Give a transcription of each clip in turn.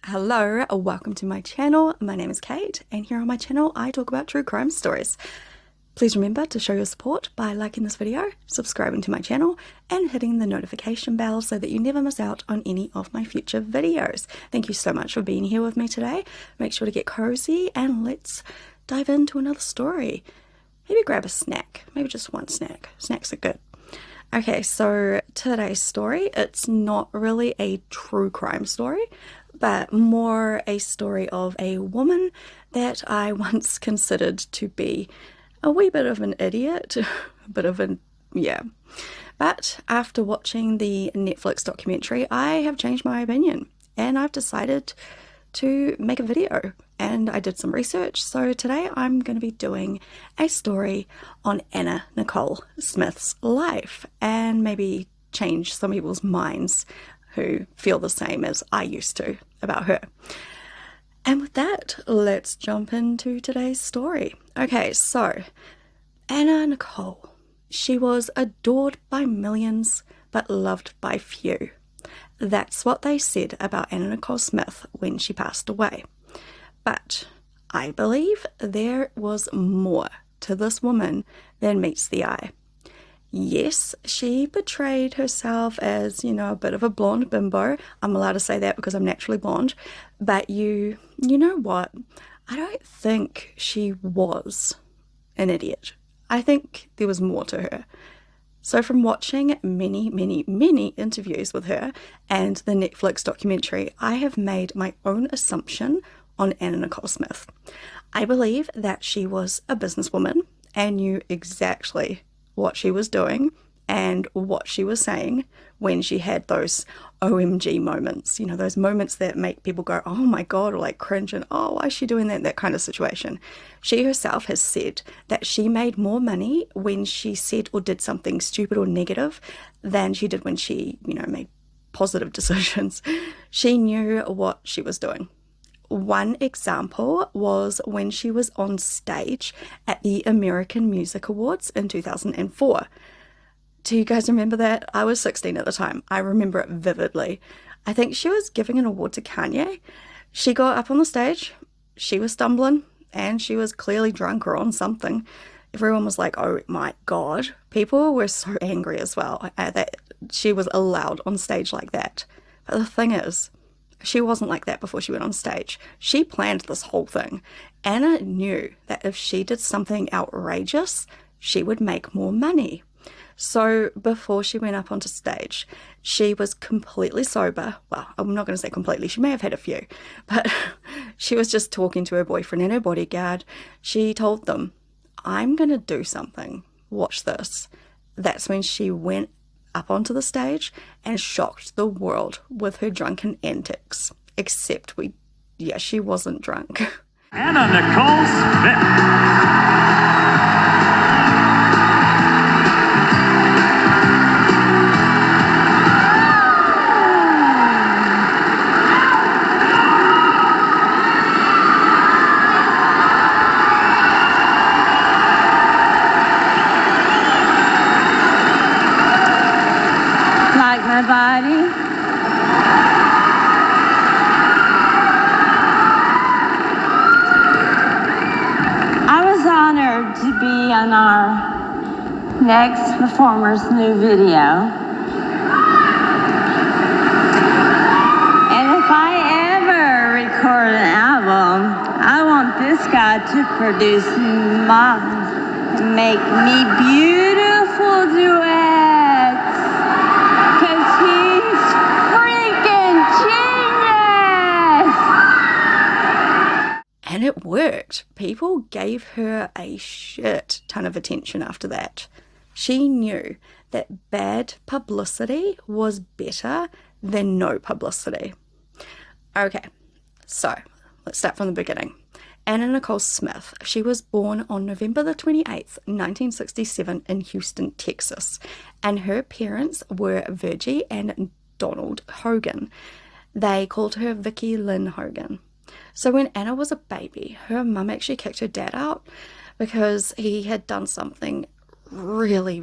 Hello, welcome to my channel. My name is Kate, and here on my channel I talk about true crime stories. Please remember to show your support by liking this video, subscribing to my channel, and hitting the notification bell so that you never miss out on any of my future videos. Thank you so much for being here with me today. Make sure to get cozy and let's dive into another story. Maybe grab a snack, maybe just one snack. Snacks are good. Okay, so today's story, it's not really a true crime story, but more a story of a woman that I once considered to be a wee bit of an idiot, a bit of an, yeah. But after watching the Netflix documentary, I have changed my opinion and I've decided to make a video, and I did some research. So today I'm going to be doing a story on Anna Nicole Smith's life and maybe change some people's minds who feel the same as I used to about her. And with that, let's jump into today's story. Okay, so Anna Nicole, she was adored by millions but loved by few. That's what they said about Anna Nicole Smith when she passed away. But I believe there was more to this woman than meets the eye. Yes, she portrayed herself as, a bit of a blonde bimbo. I'm allowed to say that because I'm naturally blonde. But you know what? I don't think she was an idiot. I think there was more to her. So from watching many interviews with her and the Netflix documentary, I have made my own assumption on Anna Nicole Smith. I believe that she was a businesswoman and knew exactly what she was doing and what she was saying when she had those OMG moments, those moments that make people go, oh my God, or like cringe and, oh, why is she doing that? That kind of situation. She herself has said that she made more money when she said or did something stupid or negative than she did when she, made positive decisions. She knew what she was doing. One example was when she was on stage at the American Music Awards in 2004. Do you guys remember that? I was 16 at the time. I remember it vividly. I think she was giving an award to Kanye. She got up on the stage, she was stumbling, and she was clearly drunk or on something. Everyone was like, oh my God. People were so angry as well that she was allowed on stage like that. But the thing is, she wasn't like that before she went on stage. She planned this whole thing. Anna knew that if she did something outrageous, she would make more money. So before she went up onto stage, she was completely sober. Well, I'm not going to say completely. She may have had a few, but she was just talking to her boyfriend and her bodyguard. She told them, I'm going to do something. Watch this. That's when she went up onto the stage and shocked the world with her drunken antics. Except she wasn't drunk. Anna Nicole Smith. Like my body. I was honored to be on our next performer's new video. And if I ever record an album, I want this guy to produce make me beautiful duets. Cause he's freaking genius! And it worked. People gave her a shit ton of attention after that. She knew that bad publicity was better than no publicity. Okay, so let's start from the beginning. Anna Nicole Smith, she was born on November the 28th, 1967 in Houston, Texas, and her parents were Virgie and Donald Hogan. They called her Vickie Lynn Hogan. So when Anna was a baby, her mum actually kicked her dad out because he had done something really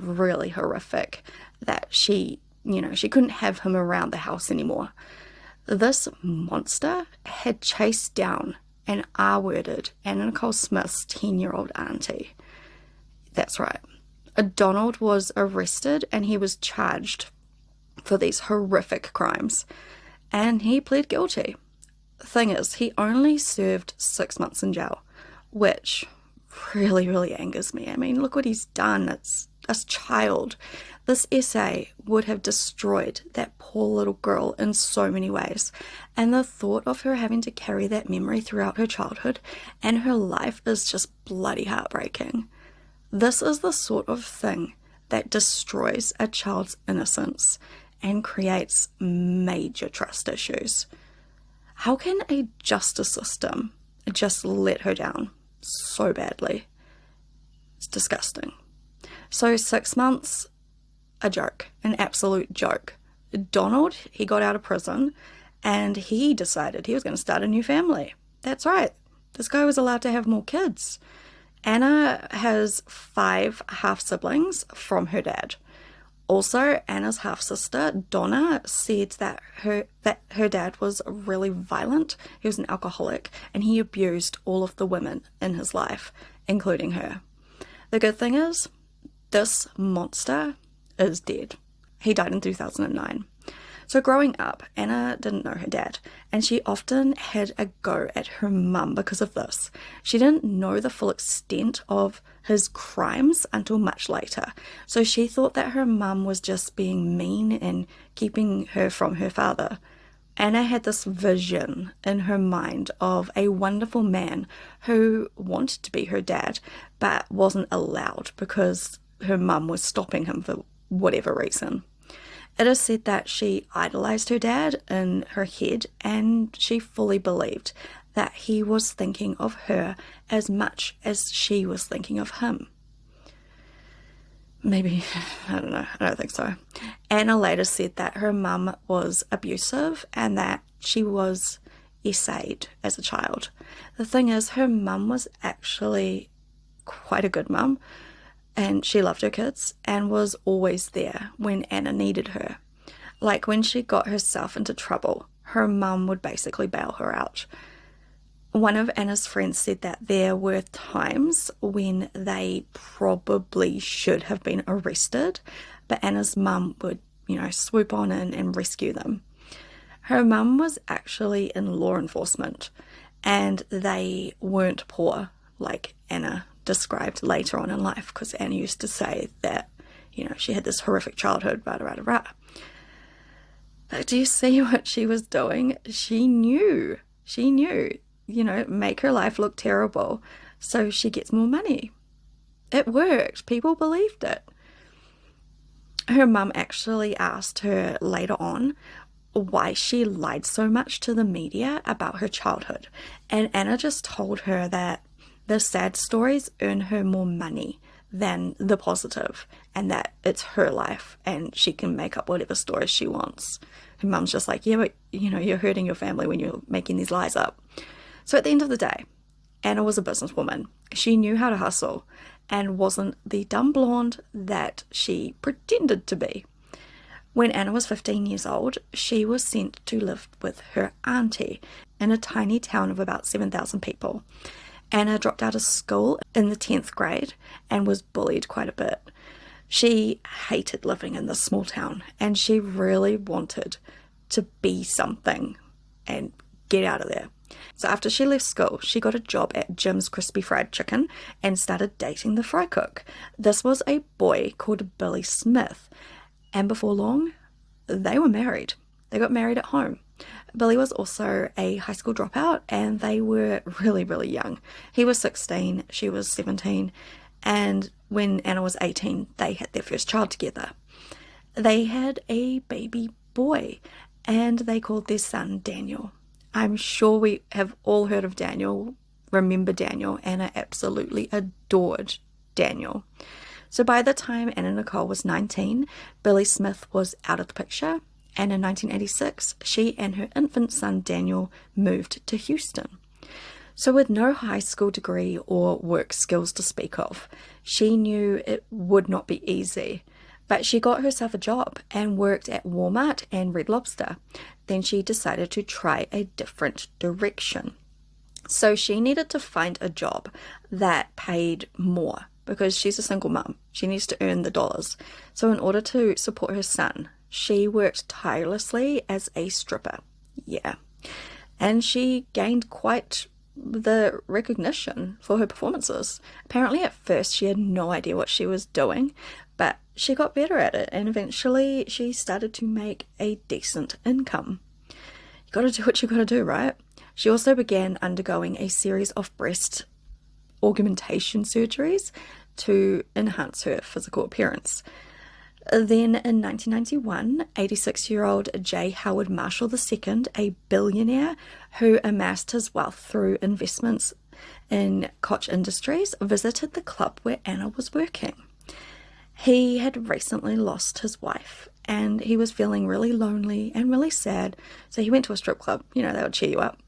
horrific that she couldn't have him around the house anymore. This monster had chased down and R-worded Anna Nicole Smith's 10-year-old auntie. That's right. Donald was arrested and he was charged for these horrific crimes, and he pled guilty. Thing is, he only served 6 months in jail, which really, really angers me. I mean, look what he's done. It's this child. This essay would have destroyed that poor little girl in so many ways, and the thought of her having to carry that memory throughout her childhood and her life is just bloody heartbreaking. This is the sort of thing that destroys a child's innocence and creates major trust issues. How can a justice system just let her down so badly? It's disgusting. So 6 months, a joke, an absolute joke. Donald, he got out of prison and he decided he was going to start a new family. That's right. This guy was allowed to have more kids. Anna has 5 half-siblings from her dad. Also, Anna's half-sister, Donna, said that her dad was really violent. He was an alcoholic, and he abused all of the women in his life, including her. The good thing is, this monster is dead. He died in 2009. So growing up, Anna didn't know her dad, and she often had a go at her mum because of this. She didn't know the full extent of his crimes until much later, so she thought that her mum was just being mean and keeping her from her father. Anna had this vision in her mind of a wonderful man who wanted to be her dad, but wasn't allowed because her mum was stopping him for whatever reason. It is said that she idolized her dad in her head, and she fully believed that he was thinking of her as much as she was thinking of him. Maybe, I don't know, I don't think so. Anna later said that her mum was abusive and that she was essayed as a child. The thing is, her mum was actually quite a good mum, and she loved her kids and was always there when Anna needed her. Like when she got herself into trouble, her mum would basically bail her out. One of Anna's friends said that there were times when they probably should have been arrested, but Anna's mum would, swoop on in and rescue them. Her mum was actually in law enforcement, and they weren't poor like Anna described later on in life, because Anna used to say that, she had this horrific childhood, rah. But do you see what she was doing? She knew, make her life look terrible so she gets more money. It worked. People believed it. Her mum actually asked her later on why she lied so much to the media about her childhood, and Anna just told her that the sad stories earn her more money than the positive, and that it's her life and she can make up whatever stories she wants. Her mum's just like, yeah, but you're hurting your family when you're making these lies up. So at the end of the day, Anna was a businesswoman. She knew how to hustle and wasn't the dumb blonde that she pretended to be. When Anna was 15 years old, she was sent to live with her auntie in a tiny town of about 7,000 people. Anna dropped out of school in the 10th grade and was bullied quite a bit. She hated living in this small town, and she really wanted to be something and get out of there. So after she left school, she got a job at Jim's Crispy Fried Chicken and started dating the fry cook. This was a boy called Billy Smith, and before long, they were married. They got married at home. Billy was also a high school dropout, and they were really, really young. He was 16, she was 17, and when Anna was 18, they had their first child together. They had a baby boy, and they called their son Daniel. I'm sure we have all heard of Daniel, remember Daniel. Anna absolutely adored Daniel. So by the time Anna Nicole was 19, Billy Smith was out of the picture, and in 1986, she and her infant son Daniel moved to Houston. So with no high school degree or work skills to speak of, she knew it would not be easy. But she got herself a job and worked at Walmart and Red Lobster. Then she decided to try a different direction. So she needed to find a job that paid more because she's a single mum. She needs to earn the dollars. So in order to support her son, she worked tirelessly as a stripper. Yeah. And she gained quite the recognition for her performances. Apparently at first she had no idea what she was doing, but she got better at it, and eventually she started to make a decent income. You gotta do what you gotta do, right? She also began undergoing a series of breast augmentation surgeries to enhance her physical appearance. Then in 1991, 86-year-old J. Howard Marshall II, a billionaire who amassed his wealth through investments in Koch Industries, visited the club where Anna was working. He had recently lost his wife and he was feeling really lonely and really sad, so he went to a strip club. You know, they would cheer you up.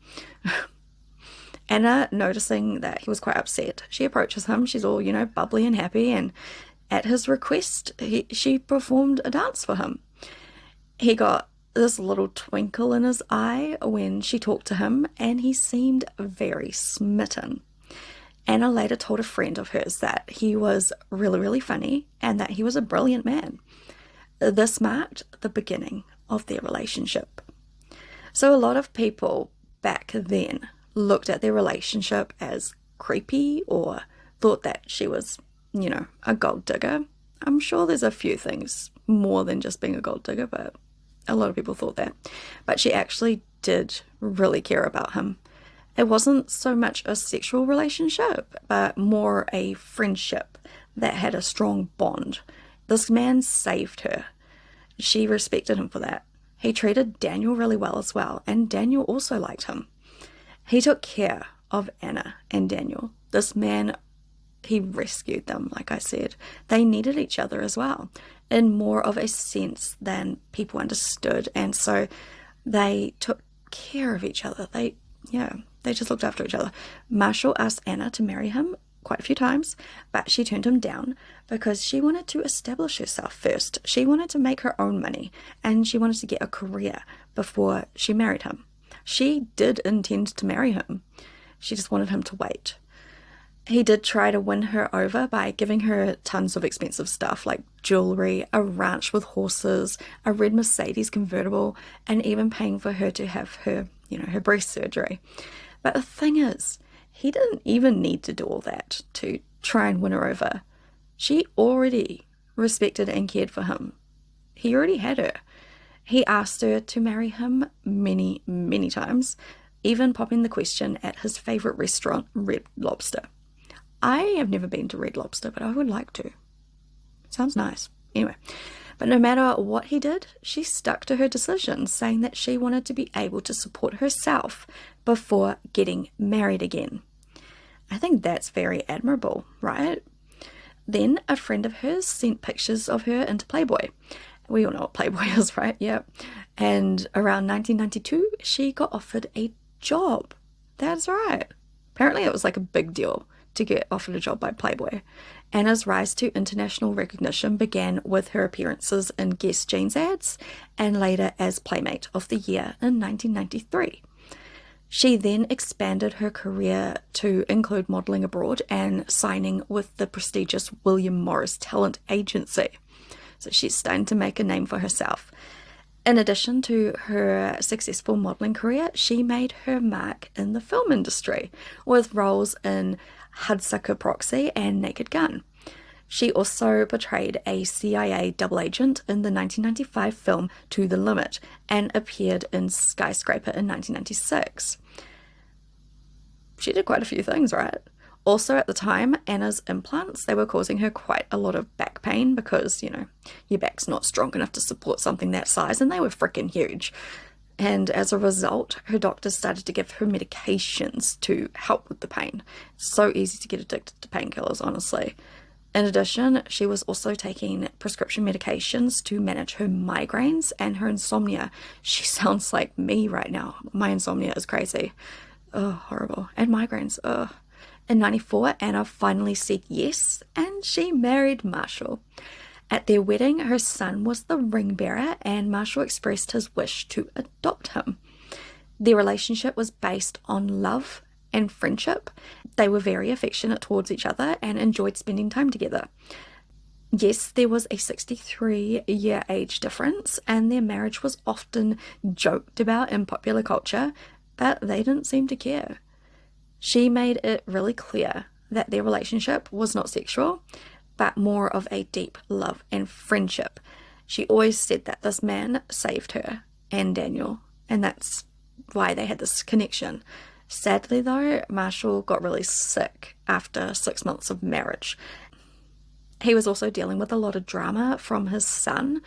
Anna, noticing that he was quite upset, she approaches him. She's all, bubbly and happy, and at his request, she performed a dance for him. He got this little twinkle in his eye when she talked to him, and he seemed very smitten. Anna later told a friend of hers that he was really, really funny and that he was a brilliant man. This marked the beginning of their relationship. So a lot of people back then looked at their relationship as creepy or thought that she was, a gold digger. I'm sure there's a few things more than just being a gold digger, but a lot of people thought that. But she actually did really care about him. It wasn't so much a sexual relationship, but more a friendship that had a strong bond. This man saved her. She respected him for that. He treated Daniel really well as well, and Daniel also liked him. He took care of Anna and Daniel. This man, he rescued them, like I said. They needed each other as well, in more of a sense than people understood, and so they took care of each other. They just looked after each other. Marshall asked Anna to marry him quite a few times, but she turned him down because she wanted to establish herself first. She wanted to make her own money, and she wanted to get a career before she married him. She did intend to marry him. She just wanted him to wait. He did try to win her over by giving her tons of expensive stuff like jewelry, a ranch with horses, a red Mercedes convertible, and even paying for her to have her, her breast surgery. But the thing is, he didn't even need to do all that to try and win her over. She already respected and cared for him. He already had her. He asked her to marry him many, many times, even popping the question at his favorite restaurant, Red Lobster. I have never been to Red Lobster, but I would like to. Sounds nice. Anyway, but no matter what he did, she stuck to her decision, saying that she wanted to be able to support herself before getting married again. I think that's very admirable, right? Then a friend of hers sent pictures of her into Playboy. We all know what Playboy is, right? Yeah. And around 1992, she got offered a job. That's right. Apparently it was like a big deal to get offered a job by Playboy. Anna's rise to international recognition began with her appearances in Guess jeans ads and later as Playmate of the Year in 1993. She then expanded her career to include modeling abroad and signing with the prestigious William Morris Talent Agency. So she's starting to make a name for herself. In addition to her successful modeling career, she made her mark in the film industry with roles in Hudsucker Proxy and Naked Gun. She also portrayed a CIA double agent in the 1995 film To the Limit and appeared in Skyscraper in 1996. She did quite a few things, right? Also at the time, Anna's implants, they were causing her quite a lot of back pain because, your back's not strong enough to support something that size, and they were freaking huge. And as a result, her doctors started to give her medications to help with the pain. It's so easy to get addicted to painkillers, honestly. In addition, she was also taking prescription medications to manage her migraines and her insomnia. She sounds like me right now. My insomnia is crazy. Oh, horrible. And migraines. Ugh. In 1994, Anna finally said yes, and she married Marshall. At their wedding, her son was the ring bearer, and Marshall expressed his wish to adopt him. Their relationship was based on love and friendship. They were very affectionate towards each other and enjoyed spending time together. Yes, there was a 63-year age difference, and their marriage was often joked about in popular culture, but they didn't seem to care. She made it really clear that their relationship was not sexual, but more of a deep love and friendship. She always said that this man saved her and Daniel, and that's why they had this connection. Sadly though, Marshall got really sick after 6 months of marriage. He was also dealing with a lot of drama from his son.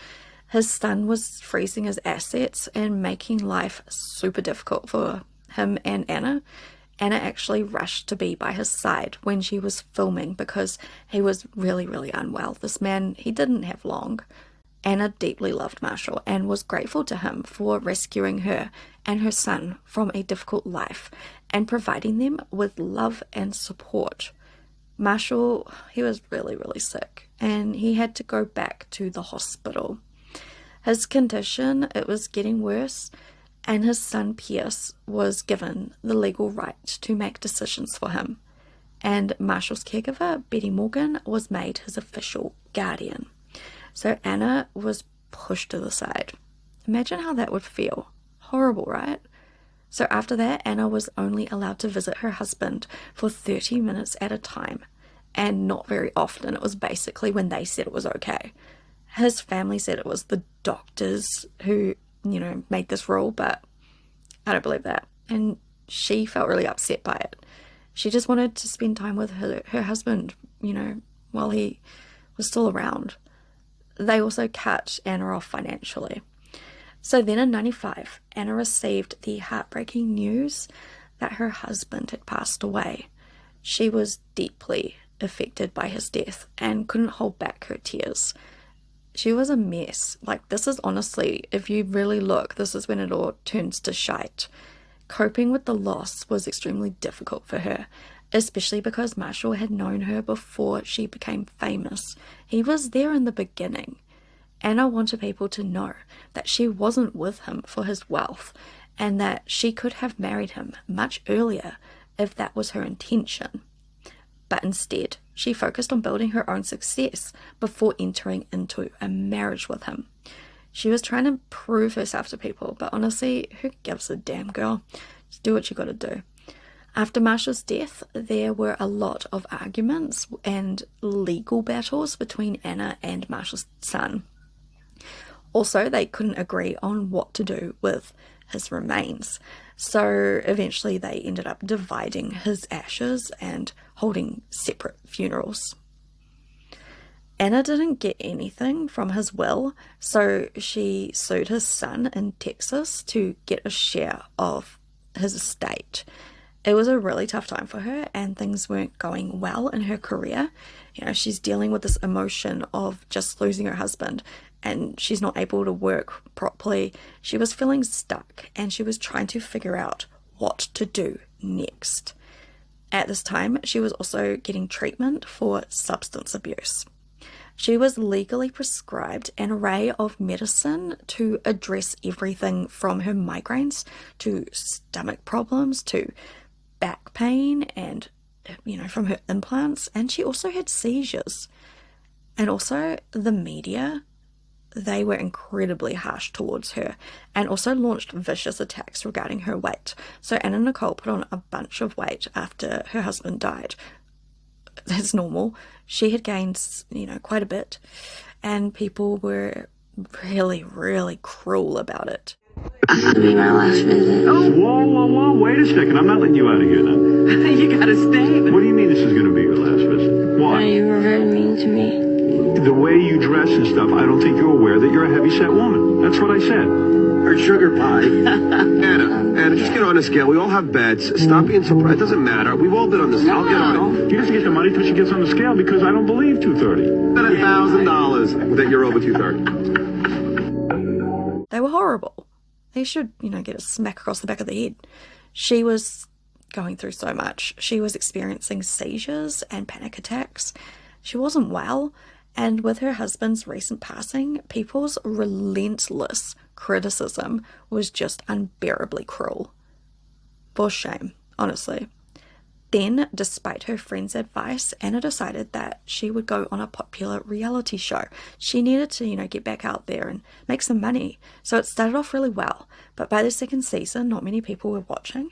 His son was freezing his assets and making life super difficult for him and Anna. Anna actually rushed to be by his side when she was filming because he was really, really unwell. This man, he didn't have long. Anna deeply loved Marshall and was grateful to him for rescuing her and her son from a difficult life and providing them with love and support. Marshall, he was really, really sick and he had to go back to the hospital. His condition, it was getting worse, and his son Pierce was given the legal right to make decisions for him. And Marshall's caregiver, Betty Morgan, was made his official guardian. So Anna was pushed to the side. Imagine how that would feel. Horrible, right? So after that, Anna was only allowed to visit her husband for 30 minutes at a time, and not very often. It was basically when they said it was okay. His family said it was the doctors who, made this rule, but I don't believe that. And she felt really upset by it. She just wanted to spend time with her husband, while he was still around. They also cut Anna off financially. So then in 95, Anna received the heartbreaking news that her husband had passed away. She was deeply affected by his death and couldn't hold back her tears. She was a mess. This is honestly, if you really look, this is when it all turns to shite. Coping with the loss was extremely difficult for her, especially because Marshall had known her before she became famous. He was there in the beginning. Anna wanted people to know that she wasn't with him for his wealth and that she could have married him much earlier if that was her intention. But instead, she focused on building her own success before entering into a marriage with him. She was trying to prove herself to people, but honestly, who gives a damn, girl? Just do what you gotta do. After Marshall's death, there were a lot of arguments and legal battles between Anna and Marshall's son. Also, they couldn't agree on what to do with his remains. So eventually they ended up dividing his ashes and holding separate funerals. Anna didn't get anything from his will, so she sued his son in Texas to get a share of his estate. It was a really tough time for her and things weren't going well in her career. She's dealing with this emotion of just losing her husband and she's not able to work properly. She was feeling stuck and she was trying to figure out what to do next. At this time, she was also getting treatment for substance abuse. She was legally prescribed an array of medicine to address everything from her migraines to stomach problems to back pain and, from her implants. And she also had seizures. And also the media, they were incredibly harsh towards her and also launched vicious attacks regarding her weight. So Anna Nicole put on a bunch of weight after her husband died. That's normal. She had gained, quite a bit, and people were really, really cruel about it. This will be my last visit. Oh, whoa, wait a second. I'm not letting you out of here then. You gotta stay. What do you mean this is going to be your last visit? Why? You were very mean to me. The way you dress and stuff, I don't think you're aware that you're a heavy-set woman. That's what I said. Or sugar pie. Anna, just get on the scale. We all have bets. Stop being surprised. It doesn't matter. We've all been on the scale. I'll get on it. She doesn't get the money till she gets on the scale because I don't believe 230. Bet $1,000 that you're over 230. They were horrible. They should, get a smack across the back of the head. She was going through so much. She was experiencing seizures and panic attacks. She wasn't well, And with her husband's recent passing, people's relentless criticism was just unbearably cruel. For shame, honestly. Then, despite her friend's advice, Anna decided that she would go on a popular reality show. She needed to, get back out there and make some money. So it started off really well. But by the second season, not many people were watching.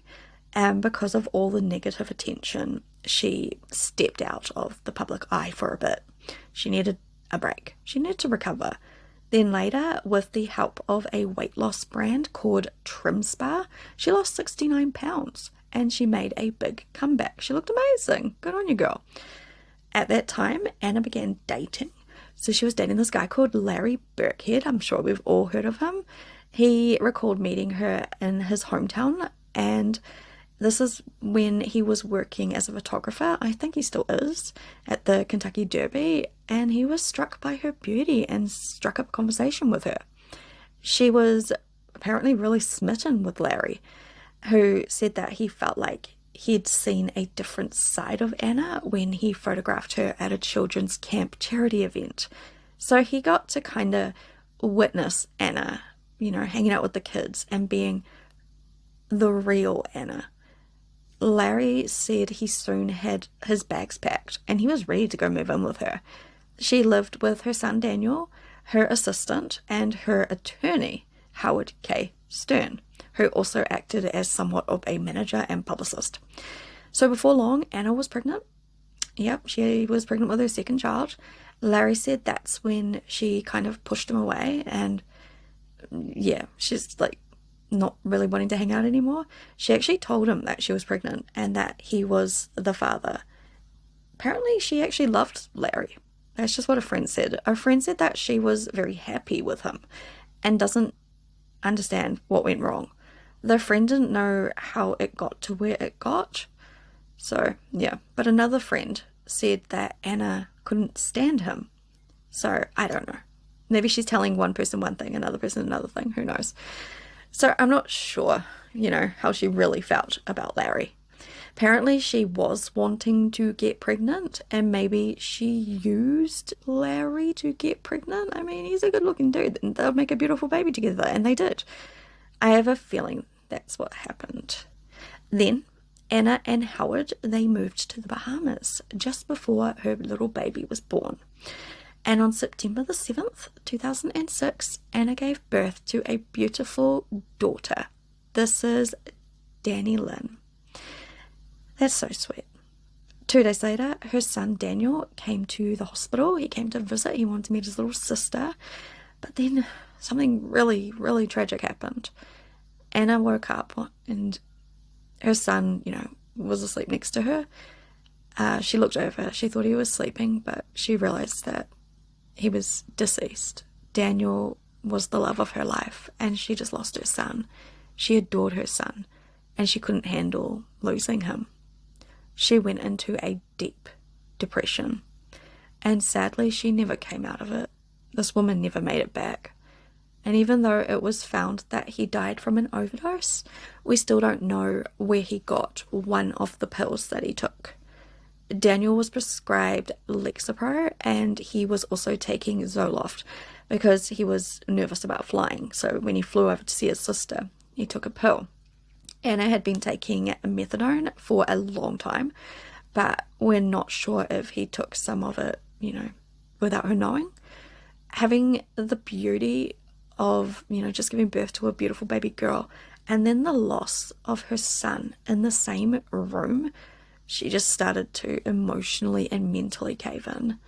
And because of all the negative attention, she stepped out of the public eye for a bit. She needed a break. She needed to recover. Then later, with the help of a weight loss brand called Trim Spa, she lost 69 pounds. And she made a big comeback. She looked amazing. Good on you, girl. At that time, Anna began dating. So she was dating this guy called Larry Birkhead. I'm sure we've all heard of him. He recalled meeting her in his hometown, and this is when he was working as a photographer. I think he still is, at the Kentucky Derby, and he was struck by her beauty and struck up a conversation with her. She was apparently really smitten with Larry, who said that he felt like he'd seen a different side of Anna when he photographed her at a children's camp charity event. So he got to kind of witness Anna, hanging out with the kids and being the real Anna. Larry said he soon had his bags packed and he was ready to go move in with her. She lived with her son Daniel, her assistant, and her attorney, Howard K. Stern, who also acted as somewhat of a manager and publicist. So before long, Anna was pregnant. Yep, she was pregnant with her second child. Larry said that's when she kind of pushed him away, and she's like not really wanting to hang out anymore. She actually told him that she was pregnant and that he was the father. Apparently she actually loved Larry. That's just what a friend said. A friend said that she was very happy with him and doesn't understand what went wrong. The friend didn't know how it got to where it got. So, but another friend said that Anna couldn't stand him. So, I don't know. Maybe she's telling one person one thing, another person another thing. Who knows? So, I'm not sure, how she really felt about Larry. Apparently, she was wanting to get pregnant, and maybe she used Larry to get pregnant. I mean, he's a good-looking dude, and they'll make a beautiful baby together, and they did. I have a feeling that's what happened. Then, Anna and Howard, they moved to the Bahamas just before her little baby was born. And on September the 7th, 2006, Anna gave birth to a beautiful daughter. This is Danny Lynn. That's so sweet. 2 days later, her son Daniel came to the hospital. He came to visit. He wanted to meet his little sister. But then something really, really tragic happened. Anna woke up and her son, was asleep next to her. She looked over. She thought he was sleeping, but she realized that he was deceased. Daniel was the love of her life, and she just lost her son. She adored her son, and she couldn't handle losing him. She went into a deep depression, and sadly, she never came out of it. This woman never made it back. And even though it was found that he died from an overdose, we still don't know where he got one of the pills that he took. Daniel was prescribed Lexapro, and he was also taking Zoloft because he was nervous about flying. So when he flew over to see his sister, he took a pill. Anna had been taking methadone for a long time, but we're not sure if he took some of it, without her knowing. Having the beauty of, just giving birth to a beautiful baby girl, and then the loss of her son in the same room, she just started to emotionally and mentally cave in.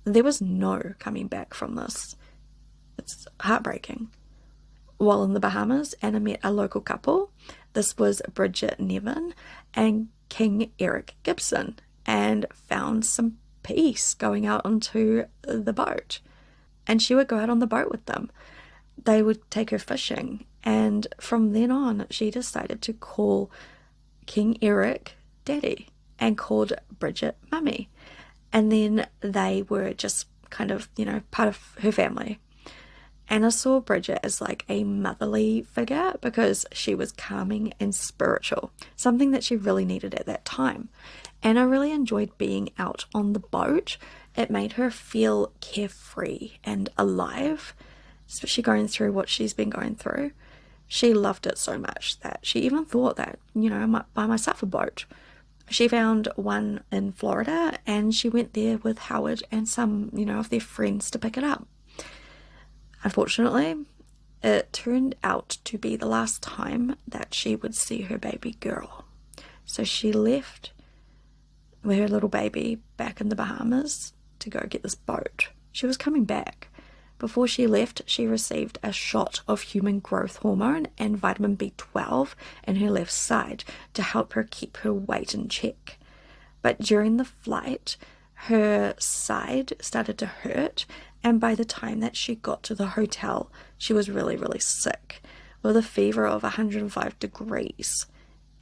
There was no coming back from this. It's heartbreaking. While in the Bahamas, Anna met a local couple. This was Bridget Nevin and King Eric Gibson, and found some peace going out onto the boat. And she would go out on the boat with them. They would take her fishing, and from then on, she decided to call King Eric Daddy and called Bridget Mummy. And then they were just kind of, part of her family. Anna saw Bridget as like a motherly figure because she was calming and spiritual, something that she really needed at that time. Anna really enjoyed being out on the boat It made her feel carefree and alive, especially going through what she's been going through. She loved it so much that she even thought that, I might buy myself a boat. She found one in Florida and she went there with Howard and some, of their friends to pick it up. Unfortunately, it turned out to be the last time that she would see her baby girl. So she left with her little baby back in the Bahamas to go get this boat. She was coming back. Before she left, she received a shot of human growth hormone and vitamin B12 in her left side to help her keep her weight in check. But during the flight, her side started to hurt, and by the time that she got to the hotel, she was really, really sick with a fever of 105 degrees.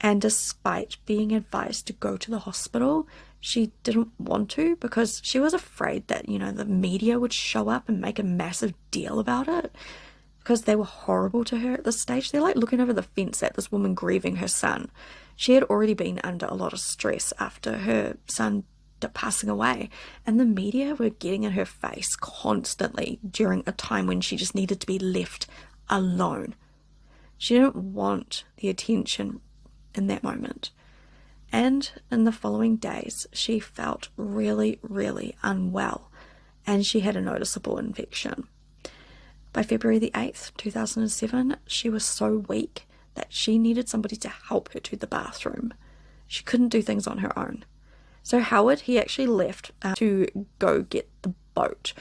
And despite being advised to go to the hospital, she didn't want to because she was afraid that, the media would show up and make a massive deal about it because they were horrible to her at this stage. They're like looking over the fence at this woman grieving her son. She had already been under a lot of stress after her son passing away, and the media were getting in her face constantly during a time when she just needed to be left alone. She didn't want the attention in that moment. And in the following days, she felt really, really unwell, and she had a noticeable infection. By February the 8th, 2007, she was so weak that she needed somebody to help her to the bathroom. She couldn't do things on her own. So Howard, he actually left to go get the boat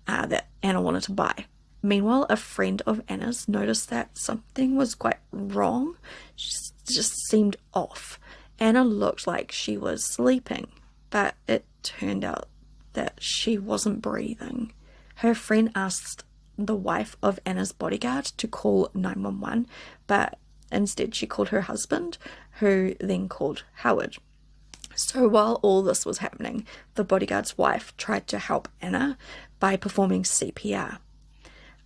that Anna wanted to buy. Meanwhile, a friend of Anna's noticed that something was quite wrong. She just seemed off. Anna looked like she was sleeping, but it turned out that she wasn't breathing. Her friend asked the wife of Anna's bodyguard to call 911, but instead she called her husband, who then called Howard. So while all this was happening, the bodyguard's wife tried to help Anna by performing CPR.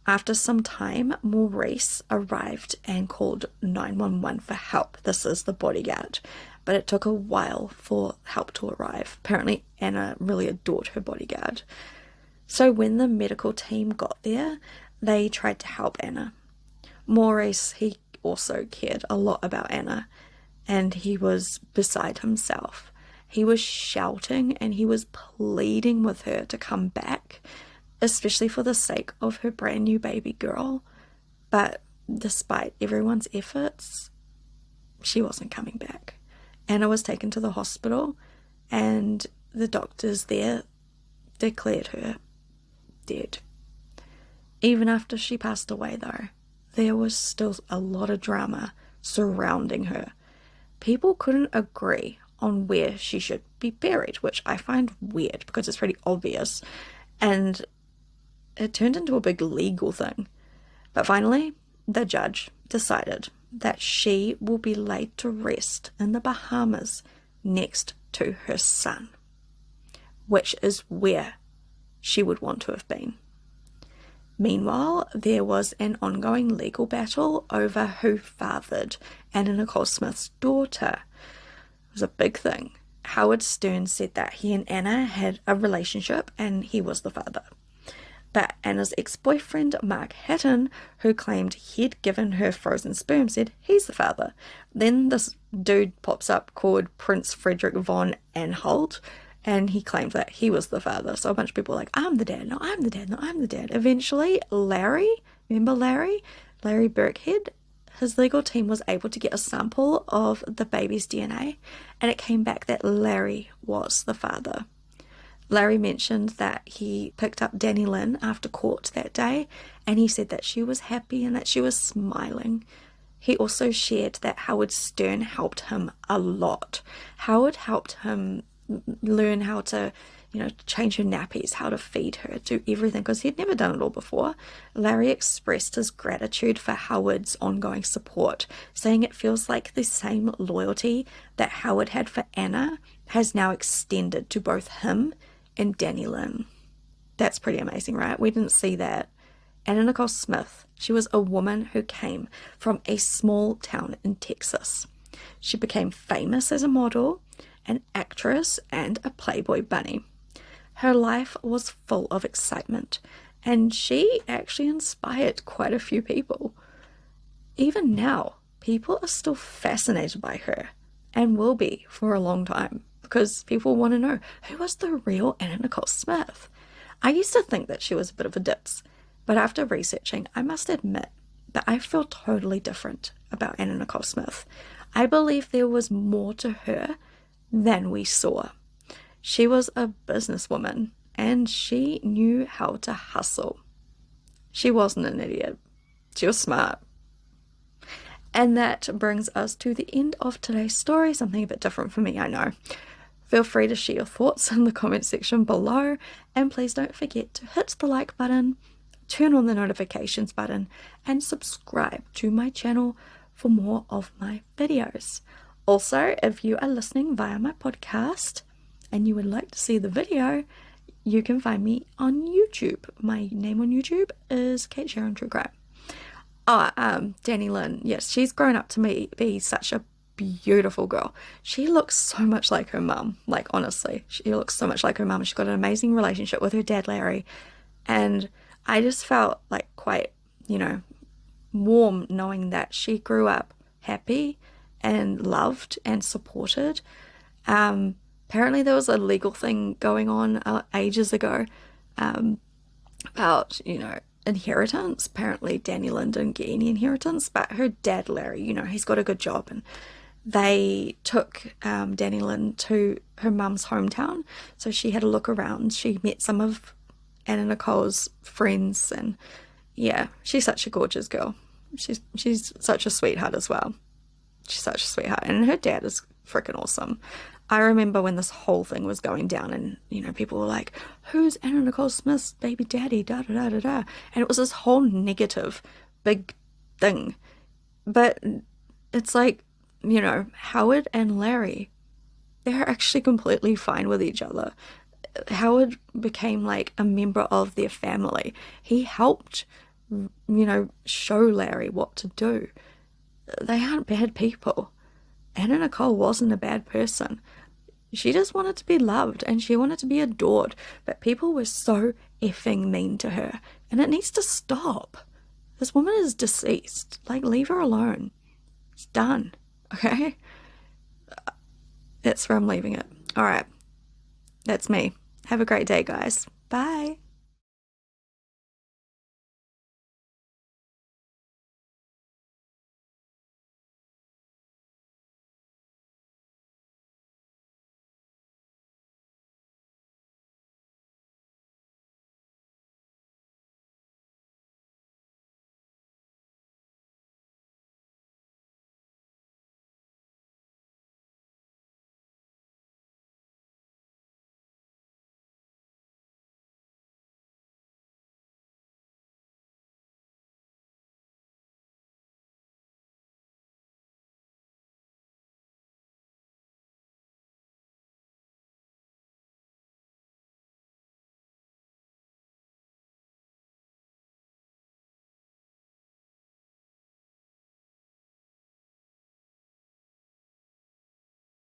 After some time, Maurice arrived and called 911 for help. This is the bodyguard. But it took a while for help to arrive. Apparently, Anna really adored her bodyguard. So when the medical team got there, they tried to help Anna. Maurice, he also cared a lot about Anna, and he was beside himself. He was shouting and he was pleading with her to come back, especially for the sake of her brand new baby girl. But despite everyone's efforts, she wasn't coming back. Anna was taken to the hospital and the doctors there declared her dead. Even after she passed away though, there was still a lot of drama surrounding her. People couldn't agree on where she should be buried, which I find weird because it's pretty obvious, and it turned into a big legal thing. But finally, the judge decided that she will be laid to rest in the Bahamas next to her son, which is where she would want to have been. Meanwhile, there was an ongoing legal battle over who fathered Anna Nicole Smith's daughter. It was a big thing. Howard Stern said that he and Anna had a relationship and he was the father. But Anna's ex-boyfriend, Mark Hatton, who claimed he'd given her frozen sperm, said he's the father. Then this dude pops up called Prince Frederick von Anhalt, and he claimed that he was the father. So a bunch of people were like, I'm the dad, no, I'm the dad, no, I'm the dad. Eventually, Larry, remember Larry Burkhead, his legal team was able to get a sample of the baby's DNA, and it came back that Larry was the father. Larry mentioned that he picked up Danny Lynn after court that day, and he said that she was happy and that she was smiling. He also shared that Howard Stern helped him a lot. Howard helped him learn how to, change her nappies, how to feed her, do everything, because he'd never done it all before. Larry expressed his gratitude for Howard's ongoing support, saying it feels like the same loyalty that Howard had for Anna has now extended to both him and Danny Lynn. That's pretty amazing, right? We didn't see that. Anna Nicole Smith, she was a woman who came from a small town in Texas. She became famous as a model, an actress, and a Playboy bunny. Her life was full of excitement, and she actually inspired quite a few people. Even now, people are still fascinated by her, and will be for a long time, because people want to know, who was the real Anna Nicole Smith? I used to think that she was a bit of a ditz, but after researching, I must admit that I feel totally different about Anna Nicole Smith. I believe there was more to her than we saw. She was a businesswoman, and she knew how to hustle. She wasn't an idiot. She was smart. And that brings us to the end of today's story, something a bit different for me, I know. Feel free to share your thoughts in the comment section below, and please don't forget to hit the like button, turn on the notifications button, and subscribe to my channel for more of my videos. Also, if you are listening via my podcast and you would like to see the video, you can find me on YouTube. My name on YouTube is Kate Sharon True Crime. Danny Lynn, yes, she's grown up to be such a beautiful girl. She looks so much like her mum. Like, honestly, she looks so much like her mum. She's got an amazing relationship with her dad, Larry, and I just felt like quite, warm knowing that she grew up happy and loved and supported. Apparently there was a legal thing going on ages ago about, inheritance. Apparently Danny Lynn didn't get any inheritance, but her dad, Larry, he's got a good job, and they took Danny Lynn to her mum's hometown, so she had a look around. She met some of Anna Nicole's friends, and yeah, she's such a gorgeous girl. She's such a sweetheart as well. She's such a sweetheart, and her dad is freaking awesome. I remember when this whole thing was going down, and people were like, who's Anna Nicole Smith's baby daddy, da da da da da, and it was this whole negative big thing. But it's like, Howard and Larry, they're actually completely fine with each other. Howard became like a member of their family. He helped show Larry what to do. They aren't bad people. Anna Nicole wasn't a bad person. She just wanted to be loved, and she wanted to be adored, but people were so effing mean to her, and it needs to stop. This woman is deceased. Like, leave her alone. It's done. Okay? That's where I'm leaving it. Alright. That's me. Have a great day, guys. Bye.